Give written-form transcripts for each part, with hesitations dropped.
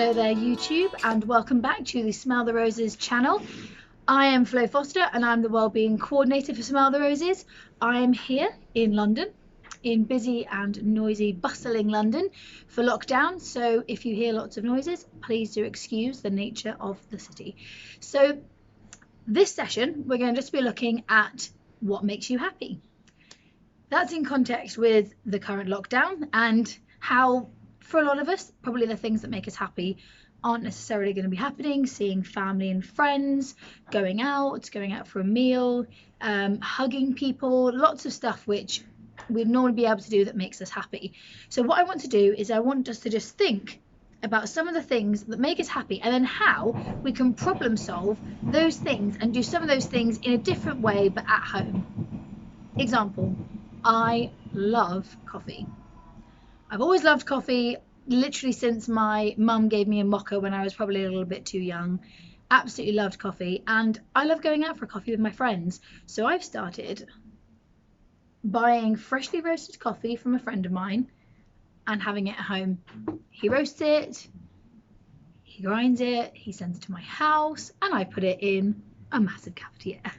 Hello there YouTube, and welcome back to the Smell the Roses channel. I am Flo Foster and I'm the wellbeing coordinator for Smell the Roses. I am here in London, in busy and noisy, bustling London for lockdown. So if you hear lots of noises, please do excuse the nature of the city. So this session, we're going to just be looking at what makes you happy. That's in context with the current lockdown and how, for a lot of us, probably the things that make us happy aren't necessarily going to be happening. Seeing family and friends, going out for a meal, hugging people, lots of stuff which we'd normally be able to do that makes us happy. So what I want to do is I want us to just think about some of the things that make us happy and then how we can problem solve those things and do some of those things in a different way but at home. Example, I love coffee. I've always loved coffee, literally since my mum gave me a mocha when I was probably a little bit too young. Absolutely loved coffee, and I love going out for coffee with my friends. So I've started buying freshly roasted coffee from a friend of mine and having it at home. He roasts it, he grinds it, he sends it to my house, and I put it in a massive cafetiere.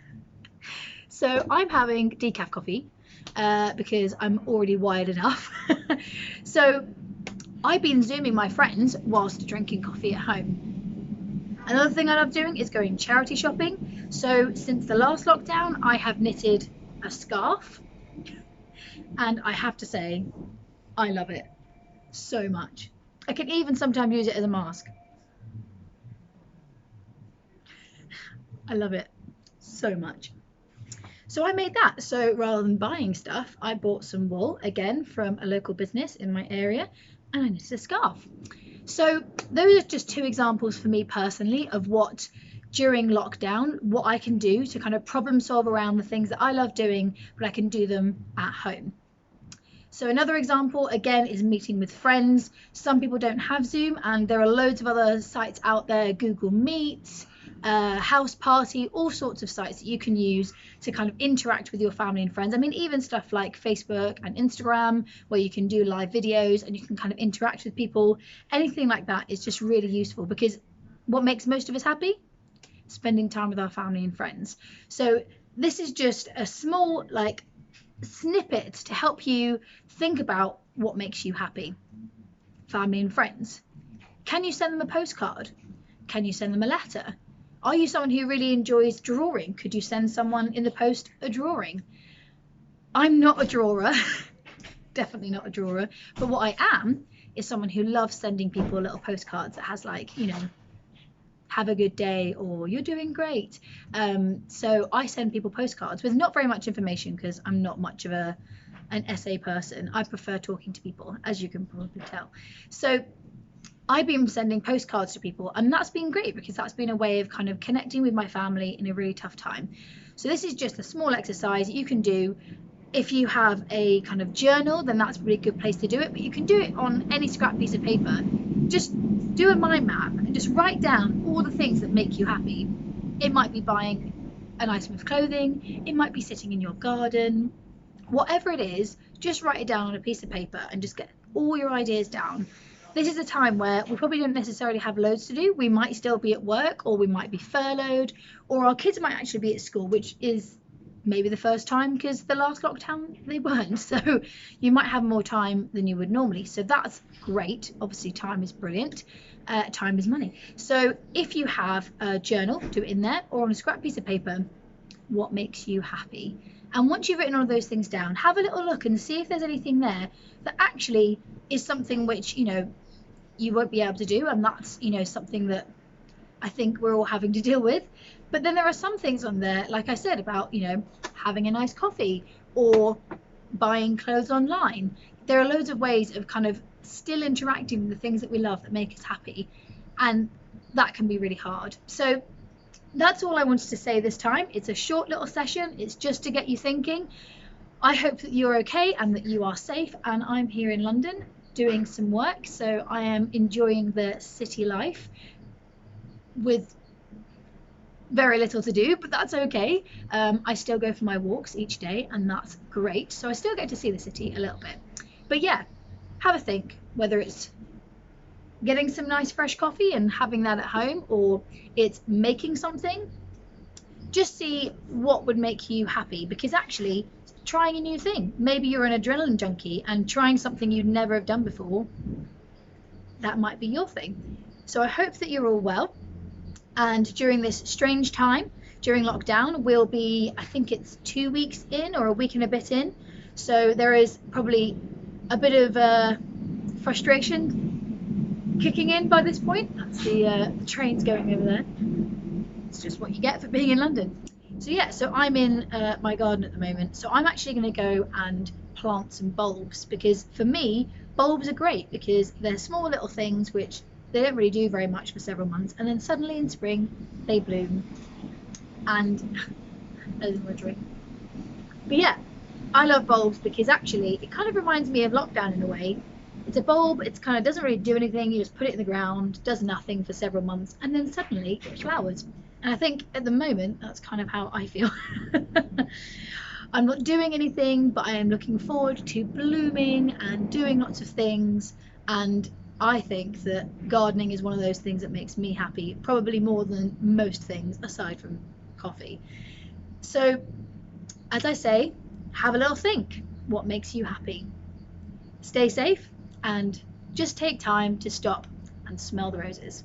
So I'm having decaf coffee because I'm already wired enough. So I've been Zooming my friends whilst drinking coffee at home. Another thing I love doing is going charity shopping. So since the last lockdown, I have knitted a scarf, and I have to say, I love it so much. I can even sometimes use it as a mask. I love it so much. So I made that. So rather than buying stuff, I bought some wool, again, from a local business in my area, and I knitted a scarf. So those are just two examples for me personally of what, during lockdown, what I can do to kind of problem solve around the things that I love doing, but I can do them at home. So another example, again, is meeting with friends. Some people don't have Zoom, and there are loads of other sites out there, Google Meets, House Party, all sorts of sites that you can use to kind of interact with your family and friends. I mean, even stuff like Facebook and Instagram, where you can do live videos and you can kind of interact with people. Anything like that is just really useful, because what makes most of us happy? Spending time with our family and friends. So this is just a small snippet to help you think about what makes you happy. Family and friends. Can you send them a postcard? Can you send them a letter? Are you someone who really enjoys drawing? Could you send someone in the post a drawing? I'm not a drawer, definitely not a drawer, but what I am is someone who loves sending people little postcards that has have a good day or you're doing great. So I send people postcards with not very much information, because I'm not much of an essay person. I prefer talking to people, as you can probably tell. So I've been sending postcards to people, and that's been great because that's been a way of kind of connecting with my family in a really tough time. So this is just a small exercise you can do. If you have a kind of journal, then that's a really good place to do it, but you can do it on any scrap piece of paper. Just do a mind map and just write down all the things that make you happy. It might be buying a nice piece of clothing, it might be sitting in your garden, whatever it is, just write it down on a piece of paper and just get all your ideas down. This is a time where we probably don't necessarily have loads to do. We might still be at work, or we might be furloughed, or our kids might actually be at school, which is maybe the first time, because the last lockdown they weren't. So you might have more time than you would normally. So that's great. Obviously, time is brilliant. Time is money. So if you have a journal, do it in there, or on a scrap piece of paper, what makes you happy? And once you've written all of those things down, have a little look and see if there's anything there that actually is something which, you won't be able to do, and that's something that I think we're all having to deal with. But then there are some things on there, like I said, about having a nice coffee or buying clothes online. There are loads of ways of kind of still interacting with the things that we love that make us happy, and that can be really hard. So that's all I wanted to say this time. It's a short little session. It's just to get you thinking. I hope that you're okay and that you are safe, and I'm here in London doing some work, so I am enjoying the city life with very little to do, but that's okay. I still go for my walks each day, and that's great. So I still get to see the city a little bit. But yeah, have a think whether it's getting some nice fresh coffee and having that at home, or it's making something. Just see what would make you happy, because actually trying a new thing, maybe you're an adrenaline junkie and trying something you'd never have done before, that might be your thing. So I hope that you're all well, and during this strange time during lockdown, we'll be, I think it's 2 weeks in or a week and a bit in, so there is probably a bit of frustration kicking in by this point. That's the trains going over there. It's just what you get for being in London. So yeah, so I'm in my garden at the moment, so I'm actually going to go and plant some bulbs, because for me bulbs are great because they're small little things which they don't really do very much for several months, and then suddenly in spring they bloom. And there's my drink. But yeah, I love bulbs because actually it kind of reminds me of lockdown in a way. It's a bulb, it's kind of doesn't really do anything, you just put it in the ground, does nothing for several months, and then suddenly it flowers. And I think at the moment that's kind of how I feel. I'm not doing anything, but I am looking forward to blooming and doing lots of things, and I think that gardening is one of those things that makes me happy, probably more than most things aside from coffee. So as I say, have a little think. What makes you happy? Stay safe and just take time to stop and smell the roses.